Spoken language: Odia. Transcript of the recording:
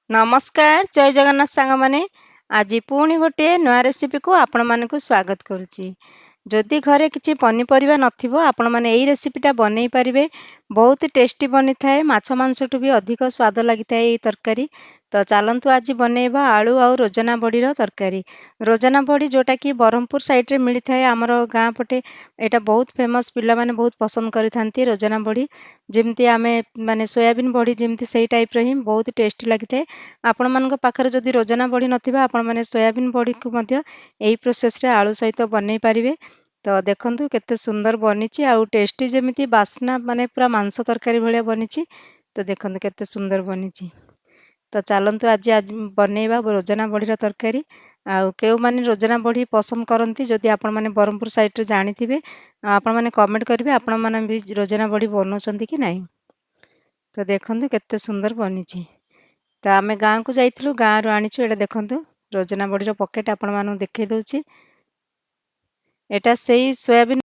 ନମସ୍କାର ଜୟ ଜଗନ୍ନାଥ ସାଙ୍ଗମାନେ। ଆଜି ପୁଣି ଗୋଟିଏ ନୂଆ ରେସିପିକୁ ଆପଣମାନଙ୍କୁ ସ୍ୱାଗତ କରୁଛି। ଯଦି ଘରେ କିଛି ପନିପରିବା ନଥିବ ଆପଣମାନେ ଏଇ ରେସିପିଟା ବନେଇ ପାରିବେ। ବହୁତ ଟେଷ୍ଟି ବନିଥାଏ, ମାଛ ମାଂସଠୁ ବି ଅଧିକ ସ୍ୱାଦ ଲାଗିଥାଏ ଏଇ ତରକାରୀ। ତ ଚାଲନ୍ତୁ ଆଜି ବନେଇବା ଆଳୁ ଆଉ ରୋଜନା ବଡ଼ିର ତରକାରୀ। ରୋଜନା ବଡ଼ି ଯେଉଁଟାକି ବ୍ରହ୍ମପୁର ସାଇଡ଼ରେ ମିଳିଥାଏ, ଆମର ଗାଁ ପଟେ ଏଇଟା ବହୁତ ଫେମସ୍, ପିଲାମାନେ ବହୁତ ପସନ୍ଦ କରିଥାନ୍ତି ରୋଜନା ବଡ଼ି। ଯେମିତି ଆମେ ମାନେ ସୋୟାବିନ୍ ବଡ଼ି ଯେମିତି ସେଇ ଟାଇପ୍ର ହିଁ ବହୁତ ଟେଷ୍ଟି ଲାଗିଥାଏ। ଆପଣମାନଙ୍କ ପାଖରେ ଯଦି ରୋଜନା ବଡ଼ି ନଥିବ ଆପଣମାନେ ସୋୟାବିନ୍ ବଡ଼ିକୁ ମଧ୍ୟ ଏହି ପ୍ରୋସେସ୍ରେ ଆଳୁ ସହିତ ବନେଇ ପାରିବେ। ତ ଦେଖନ୍ତୁ କେତେ ସୁନ୍ଦର ବନିଛି, ଆଉ ଟେଷ୍ଟି ଯେମିତି ବାସ୍ନା ମାନେ ପୁରା ମାଂସ ତରକାରୀ ଭଳିଆ ବନିଛି। ତ ଦେଖନ୍ତୁ କେତେ ସୁନ୍ଦର ବନିଛି। ତ ଚାଲନ୍ତୁ ଆଜି ବନେଇବା ରୋଜନା ବଡ଼ିର ତରକାରୀ। ଆଉ କେଉଁମାନେ ରୋଜନା ବଡ଼ି ପସନ୍ଦ କରନ୍ତି, ଯଦି ଆପଣମାନେ ବ୍ରହ୍ମପୁର ସାଇଡ଼ରେ ଜାଣିଥିବେ ଆପଣମାନେ କମେଣ୍ଟ କରିବେ ଆପଣମାନେ ବି ରୋଜନା ବଡ଼ି ବନାଉଛନ୍ତି କି ନାହିଁ। ତ ଦେଖନ୍ତୁ କେତେ ସୁନ୍ଦର ବନିଛି। ତ ଆମେ ଗାଁକୁ ଯାଇଥିଲୁ, ଗାଁରୁ ଆଣିଛୁ। ଏଇଟା ଦେଖନ୍ତୁ ରୋଜନା ବଡ଼ିର ପକେଟ୍ ଆପଣମାନଙ୍କୁ ଦେଖାଇ ଦେଉଛି। ଏଇଟା ସେଇ ସୋୟାବିନ୍